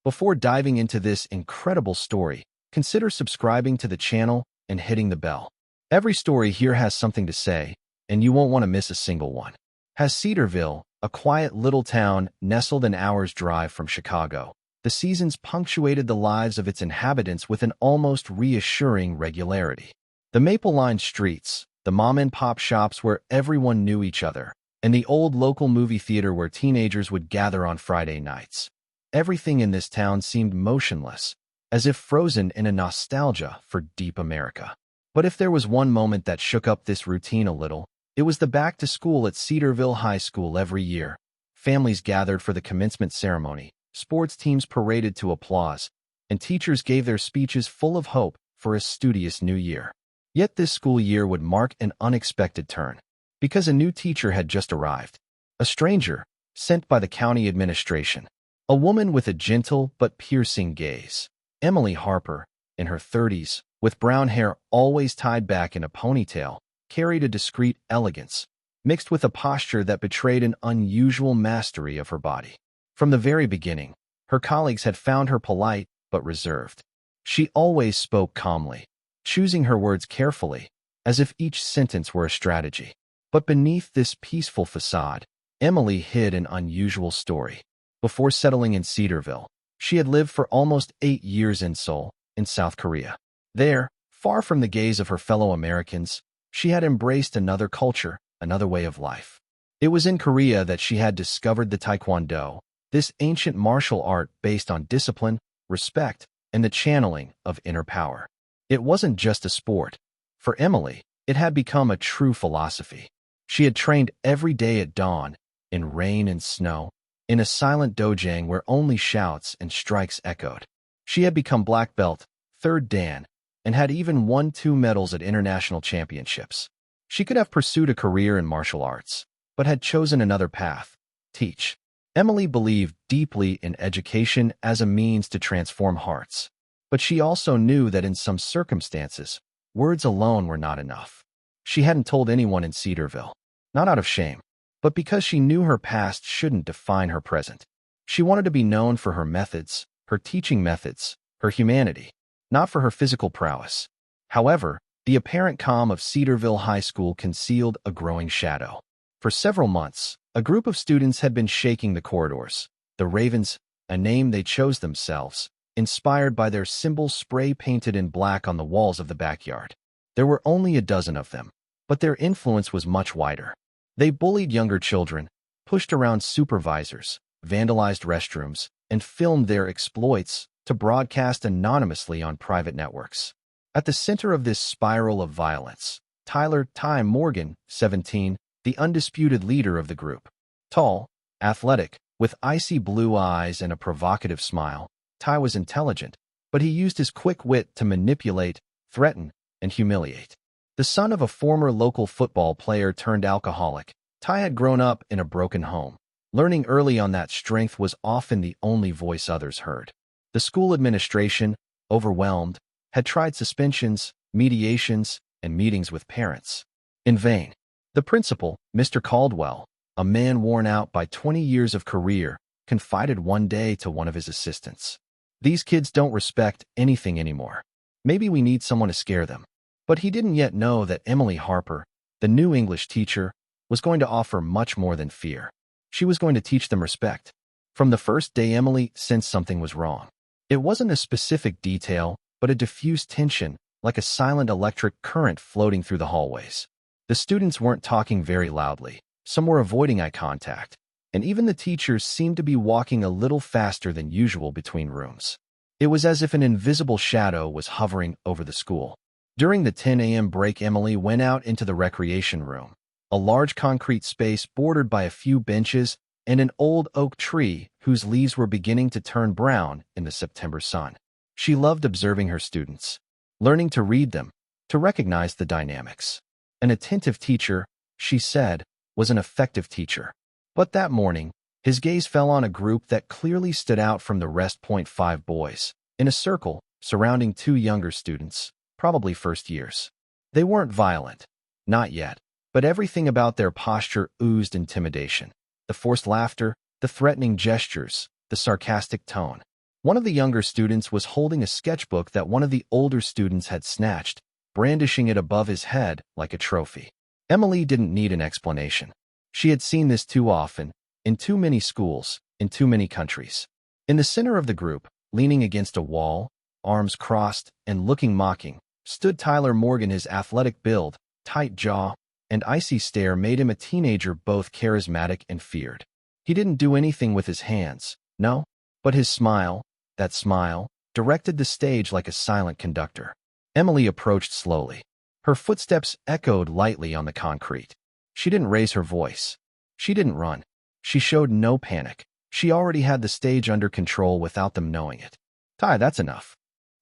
Before diving into this incredible story, consider subscribing to the channel and hitting the bell. Every story here has something to say, and you won't want to miss a single one. Has Cedarville, a quiet little town nestled an hour's drive from Chicago, the seasons punctuated the lives of its inhabitants with an almost reassuring regularity. The maple-lined streets, the mom-and-pop shops where everyone knew each other, and the old local movie theater where teenagers would gather on Friday nights. Everything in this town seemed motionless, as if frozen in a nostalgia for deep America. But if there was one moment that shook up this routine a little, it was the back-to-school at Cedarville High School every year. Families gathered for the commencement ceremony, sports teams paraded to applause, and teachers gave their speeches full of hope for a studious new year. Yet this school year would mark an unexpected turn, because a new teacher had just arrived. A stranger, sent by the county administration. A woman with a gentle but piercing gaze. Emily Harper, in her 30s, with brown hair always tied back in a ponytail, carried a discreet elegance, mixed with a posture that betrayed an unusual mastery of her body. From the very beginning, her colleagues had found her polite but reserved. She always spoke calmly, choosing her words carefully, as if each sentence were a strategy. But beneath this peaceful facade, Emily hid an unusual story. Before settling in Cedarville, she had lived for almost 8 years in Seoul, in South Korea. There, far from the gaze of her fellow Americans, she had embraced another culture, another way of life. It was in Korea that she had discovered the Taekwondo, this ancient martial art based on discipline, respect, and the channeling of inner power. It wasn't just a sport. For Emily, it had become a true philosophy. She had trained every day at dawn, in rain and snow, in a silent dojang where only shouts and strikes echoed. She had become black belt, third dan, and had even won 2 medals at international championships. She could have pursued a career in martial arts, but had chosen another path: teach. Emily believed deeply in education as a means to transform hearts, but she also knew that in some circumstances, words alone were not enough. She hadn't told anyone in Cedarville, not out of shame, but because she knew her past shouldn't define her present. She wanted to be known for her methods, her teaching methods, her humanity, not for her physical prowess. However, the apparent calm of Cedarville High School concealed a growing shadow. For several months, a group of students had been shaking the corridors. The Ravens, a name they chose themselves, inspired by their symbol spray-painted in black on the walls of the backyard. There were only a dozen of them, but their influence was much wider. They bullied younger children, pushed around supervisors, vandalized restrooms, and filmed their exploits to broadcast anonymously on private networks. At the center of this spiral of violence, Tyler "Ty" Morgan, 17, the undisputed leader of the group. Tall, athletic, with icy blue eyes and a provocative smile, Ty was intelligent, but he used his quick wit to manipulate, threaten, and humiliate. The son of a former local football player turned alcoholic, Ty had grown up in a broken home, learning early on that strength was often the only voice others heard. The school administration, overwhelmed, had tried suspensions, mediations, and meetings with parents. In vain. The principal, Mr. Caldwell, a man worn out by 20 years of career, confided one day to one of his assistants. "These kids don't respect anything anymore. Maybe we need someone to scare them." But he didn't yet know that Emily Harper, the new English teacher, was going to offer much more than fear. She was going to teach them respect. From the first day, Emily sensed something was wrong. It wasn't a specific detail, but a diffuse tension, like a silent electric current floating through the hallways. The students weren't talking very loudly. Some were avoiding eye contact, and even the teachers seemed to be walking a little faster than usual between rooms. It was as if an invisible shadow was hovering over the school. During the 10 a.m. break, Emily went out into the recreation room, a large concrete space bordered by a few benches and an old oak tree whose leaves were beginning to turn brown in the September sun. She loved observing her students, learning to read them, to recognize the dynamics. An attentive teacher, she said, was an effective teacher. But that morning, his gaze fell on a group that clearly stood out from the rest. 5 boys, in a circle, surrounding 2 younger students, probably first years. They weren't violent, not yet, but everything about their posture oozed intimidation. The forced laughter, the threatening gestures, the sarcastic tone. One of the younger students was holding a sketchbook that one of the older students had snatched, brandishing it above his head like a trophy. Emily didn't need an explanation. She had seen this too often, in too many schools, in too many countries. In the center of the group, leaning against a wall, arms crossed and looking mocking, stood Tyler Morgan. His athletic build, tight jaw, and icy stare made him a teenager both charismatic and feared. He didn't do anything with his hands, no, but his smile, that smile, directed the stage like a silent conductor. Emily approached slowly. Her footsteps echoed lightly on the concrete. She didn't raise her voice. She didn't run. She showed no panic. She already had the stage under control without them knowing it. Ty, that's enough.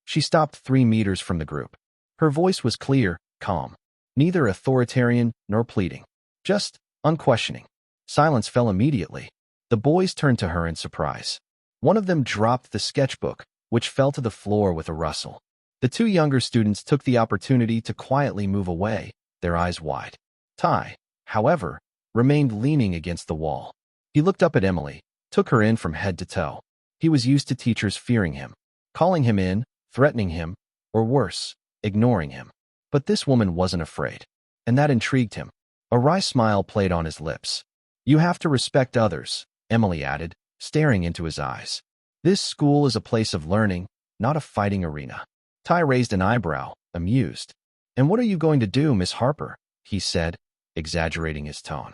She stopped 3 meters from the group. Her voice was clear, calm, neither authoritarian nor pleading, just unquestioning. Silence fell immediately. The boys turned to her in surprise. One of them dropped the sketchbook, which fell to the floor with a rustle. The 2 younger students took the opportunity to quietly move away, their eyes wide. Ty, however, remained leaning against the wall. He looked up at Emily, took her in from head to toe. He was used to teachers fearing him, calling him in, threatening him, or worse, ignoring him. But this woman wasn't afraid, and that intrigued him. A wry smile played on his lips. You have to respect others, Emily added, staring into his eyes. This school is a place of learning, not a fighting arena. Ty raised an eyebrow, amused. And what are you going to do, Miss Harper? He said, exaggerating his tone.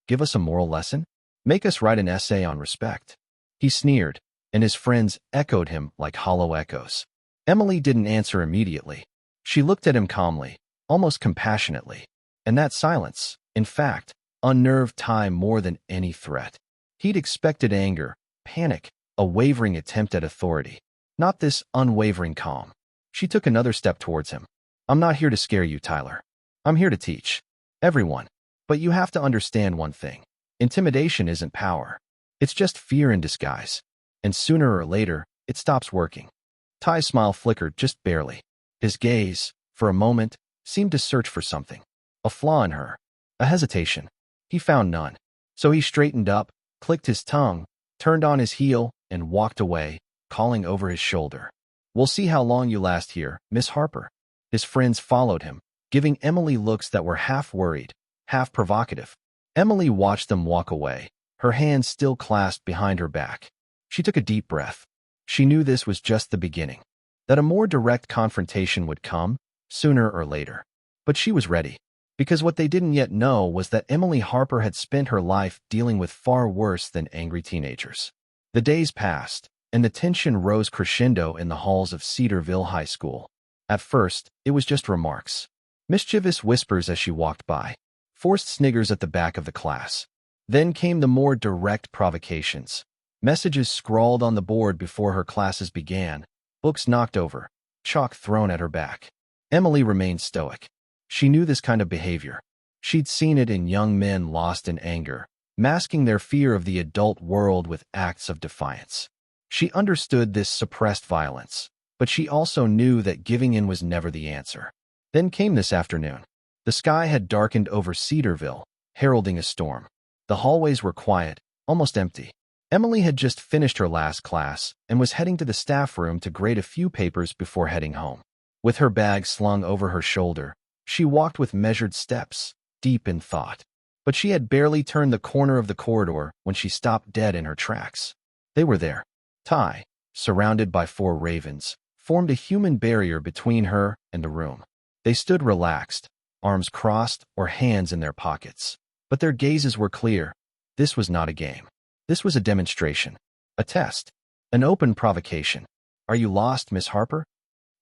Give us a moral lesson? Make us write an essay on respect? He sneered, and his friends echoed him like hollow echoes. Emily didn't answer immediately. She looked at him calmly, almost compassionately. And that silence, in fact, unnerved Ty more than any threat. He'd expected anger, panic, a wavering attempt at authority, not this unwavering calm. She took another step towards him. I'm not here to scare you, Tyler. I'm here to teach. Everyone. But you have to understand one thing. Intimidation isn't power. It's just fear in disguise. And sooner or later, it stops working. Ty's smile flickered just barely. His gaze, for a moment, seemed to search for something. A flaw in her. A hesitation. He found none. So he straightened up, clicked his tongue, turned on his heel, and walked away, calling over his shoulder. We'll see how long you last here, Miss Harper. His friends followed him, giving Emily looks that were half worried, half provocative. Emily watched them walk away, her hands still clasped behind her back. She took a deep breath. She knew this was just the beginning, that a more direct confrontation would come, sooner or later. But she was ready, because what they didn't yet know was that Emily Harper had spent her life dealing with far worse than angry teenagers. The days passed, and the tension rose crescendo in the halls of Cedarville High School. At first, it was just remarks. Mischievous whispers as she walked by. Forced sniggers at the back of the class. Then came the more direct provocations. Messages scrawled on the board before her classes began. Books knocked over. Chalk thrown at her back. Emily remained stoic. She knew this kind of behavior. She'd seen it in young men lost in anger, masking their fear of the adult world with acts of defiance. She understood this suppressed violence, but she also knew that giving in was never the answer. Then came this afternoon. The sky had darkened over Cedarville, heralding a storm. The hallways were quiet, almost empty. Emily had just finished her last class and was heading to the staff room to grade a few papers before heading home. With her bag slung over her shoulder, she walked with measured steps, deep in thought. But she had barely turned the corner of the corridor when she stopped dead in her tracks. They were there. Ty, surrounded by 4 ravens, formed a human barrier between her and the room. They stood relaxed, arms crossed or hands in their pockets. But their gazes were clear. This was not a game. This was a demonstration. A test. An open provocation. Are you lost, Miss Harper?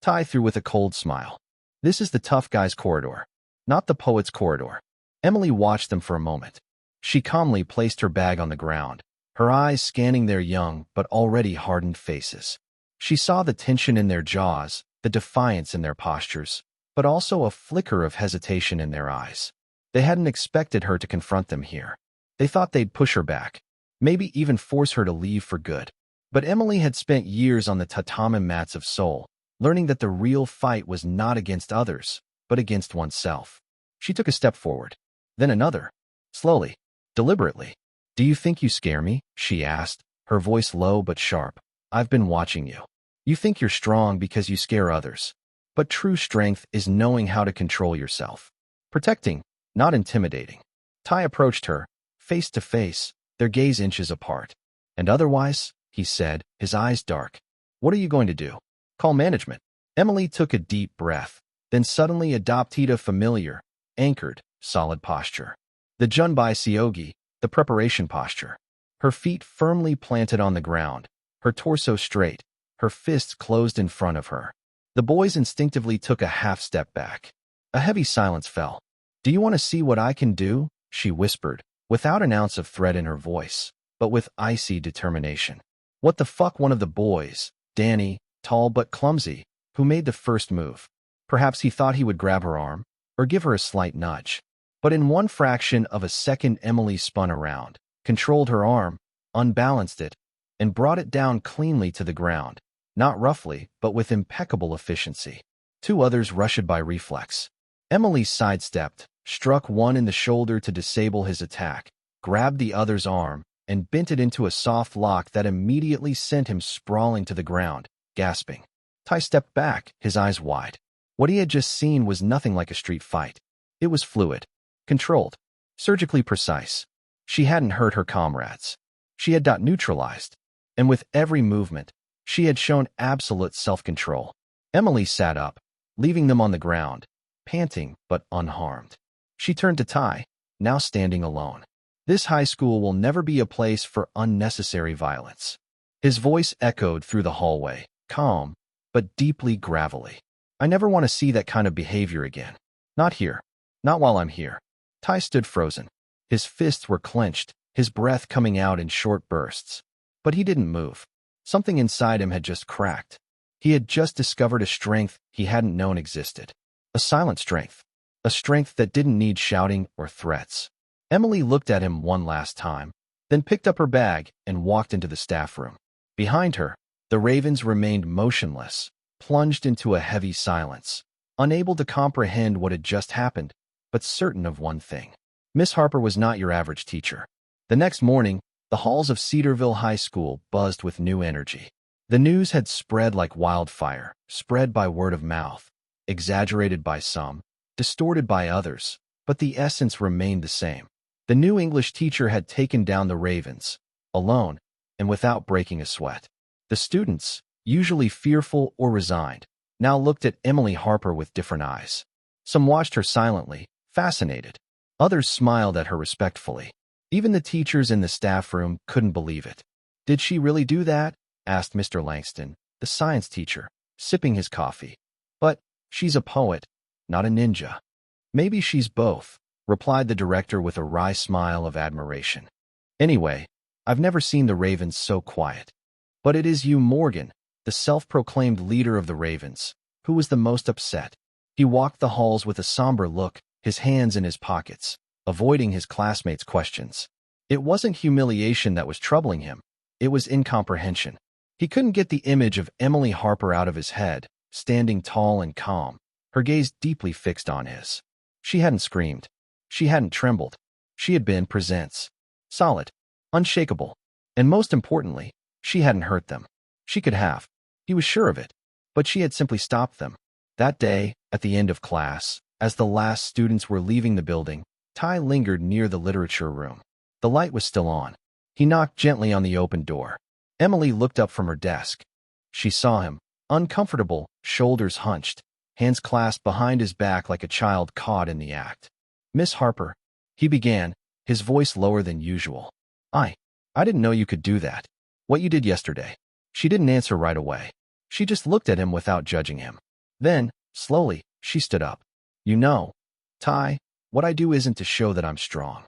Ty threw with a cold smile. This is the tough guy's corridor, not the poet's corridor. Emily watched them for a moment. She calmly placed her bag on the ground, her eyes scanning their young but already hardened faces. She saw the tension in their jaws, the defiance in their postures, but also a flicker of hesitation in their eyes. They hadn't expected her to confront them here. They thought they'd push her back, maybe even force her to leave for good. But Emily had spent years on the tatami mats of soul, learning that the real fight was not against others, but against oneself. She took a step forward, then another, slowly, deliberately. Do you think you scare me? She asked, her voice low but sharp. I've been watching you. You think you're strong because you scare others. But true strength is knowing how to control yourself. Protecting, not intimidating. Tai approached her, face to face, their gaze inches apart. And otherwise, he said, his eyes dark. What are you going to do? Call management. Emily took a deep breath, then suddenly adopted a familiar, anchored, solid posture. The Junbai Seogi, the preparation posture. Her feet firmly planted on the ground, her torso straight, her fists closed in front of her. The boys instinctively took a half step back. A heavy silence fell. Do you want to see what I can do? She whispered, without an ounce of threat in her voice, but with icy determination. What the fuck? One of the boys, Danny, tall but clumsy, who made the first move. Perhaps he thought he would grab her arm, or give her a slight nudge. But in one fraction of a second, Emily spun around, controlled her arm, unbalanced it, and brought it down cleanly to the ground, not roughly, but with impeccable efficiency. Two others rushed by reflex. Emily sidestepped, struck one in the shoulder to disable his attack, grabbed the other's arm, and bent it into a soft lock that immediately sent him sprawling to the ground, gasping. Tai stepped back, his eyes wide. What he had just seen was nothing like a street fight. It was fluid, controlled, surgically precise. She hadn't hurt her comrades. She had neutralized. And with every movement, she had shown absolute self-control. Emily sat up, leaving them on the ground, panting but unharmed. She turned to Tai, now standing alone. This high school will never be a place for unnecessary violence. His voice echoed through the hallway, calm, but deeply gravelly. I never want to see that kind of behavior again. Not here. Not while I'm here. Tai stood frozen. His fists were clenched, his breath coming out in short bursts. But he didn't move. Something inside him had just cracked. He had just discovered a strength he hadn't known existed. A silent strength. A strength that didn't need shouting or threats. Emily looked at him one last time, then picked up her bag and walked into the staff room. Behind her, the Ravens remained motionless, plunged into a heavy silence, unable to comprehend what had just happened, but certain of one thing. Miss Harper was not your average teacher. The next morning, the halls of Cedarville High School buzzed with new energy. The news had spread like wildfire, spread by word of mouth, exaggerated by some, distorted by others, but the essence remained the same. The new English teacher had taken down the Ravens, alone, and without breaking a sweat. The students, usually fearful or resigned, now looked at Emily Harper with different eyes. Some watched her silently, fascinated. Others smiled at her respectfully. Even the teachers in the staff room couldn't believe it. Did she really do that? Asked Mr. Langston, the science teacher, sipping his coffee. But she's a poet, not a ninja. Maybe she's both, replied the director with a wry smile of admiration. Anyway, I've never seen the Ravens so quiet. But it is you, Morgan, the self-proclaimed leader of the Ravens, who was the most upset. He walked the halls with a somber look, his hands in his pockets, avoiding his classmates' questions. It wasn't humiliation that was troubling him. It was incomprehension. He couldn't get the image of Emily Harper out of his head, standing tall and calm, her gaze deeply fixed on his. She hadn't screamed. She hadn't trembled. She had been presents. Solid. Unshakable. And most importantly, she hadn't hurt them. She could have. He was sure of it. But she had simply stopped them. That day, at the end of class, as the last students were leaving the building, Tai lingered near the literature room. The light was still on. He knocked gently on the open door. Emily looked up from her desk. She saw him, uncomfortable, shoulders hunched, hands clasped behind his back like a child caught in the act. Miss Harper, he began, his voice lower than usual. I didn't know you could do that. What you did yesterday. She didn't answer right away. She just looked at him without judging him. Then, slowly, she stood up. You know, Tai, what I do isn't to show that I'm strong.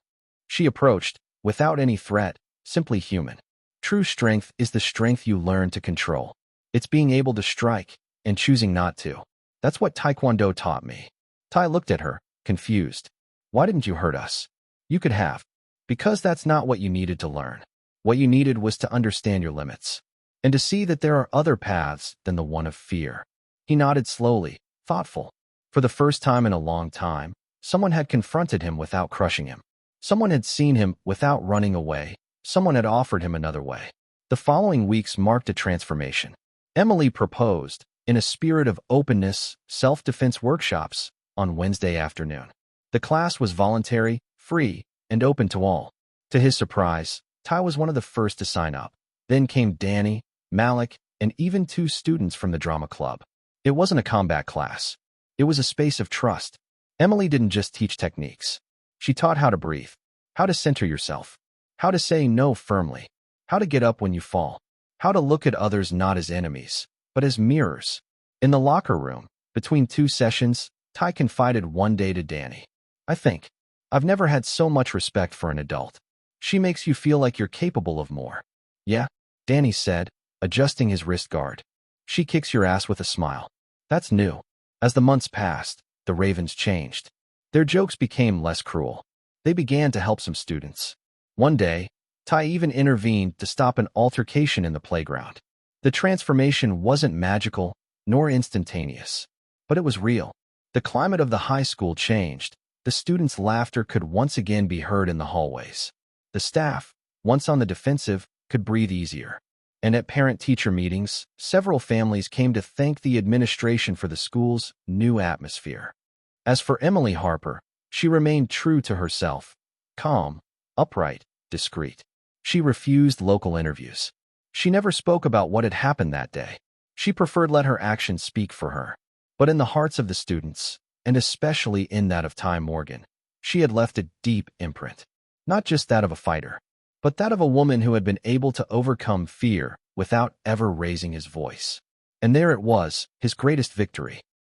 She approached, without any threat, simply human. True strength is the strength you learn to control. It's being able to strike, and choosing not to. That's what Taekwondo taught me. Tai looked at her, confused. Why didn't you hurt us? You could have. Because that's not what you needed to learn. What you needed was to understand your limits. And to see that there are other paths than the one of fear. He nodded slowly, thoughtful. For the first time in a long time, someone had confronted him without crushing him. Someone had seen him without running away. Someone had offered him another way. The following weeks marked a transformation. Emily proposed, in a spirit of openness, self-defense workshops, on Wednesday afternoon. The class was voluntary, free, and open to all. To his surprise, Ty was one of the first to sign up. Then came Danny, Malik, and even 2 students from the drama club. It wasn't a combat class. It was a space of trust. Emily didn't just teach techniques. She taught how to breathe, how to center yourself, how to say no firmly, how to get up when you fall, how to look at others not as enemies, but as mirrors. In the locker room, between 2 sessions, Ty confided one day to Danny, I've never had so much respect for an adult. She makes you feel like you're capable of more. Yeah, Danny said, adjusting his wrist guard. She kicks your ass with a smile. That's new. As the months passed, the Ravens changed. Their jokes became less cruel. They began to help some students. One day, Ty even intervened to stop an altercation in the playground. The transformation wasn't magical nor instantaneous, but it was real. The climate of the high school changed. The students' laughter could once again be heard in the hallways. The staff, once on the defensive, could breathe easier. And at parent-teacher meetings, several families came to thank the administration for the school's new atmosphere. As for Emily Harper, she remained true to herself, calm, upright, discreet. She refused local interviews. She never spoke about what had happened that day. She preferred let her actions speak for her. But in the hearts of the students, and especially in that of Ty Morgan, she had left a deep imprint. Not just that of a fighter, but that of a woman who had been able to overcome fear without ever raising his voice. And there it was, his greatest victory.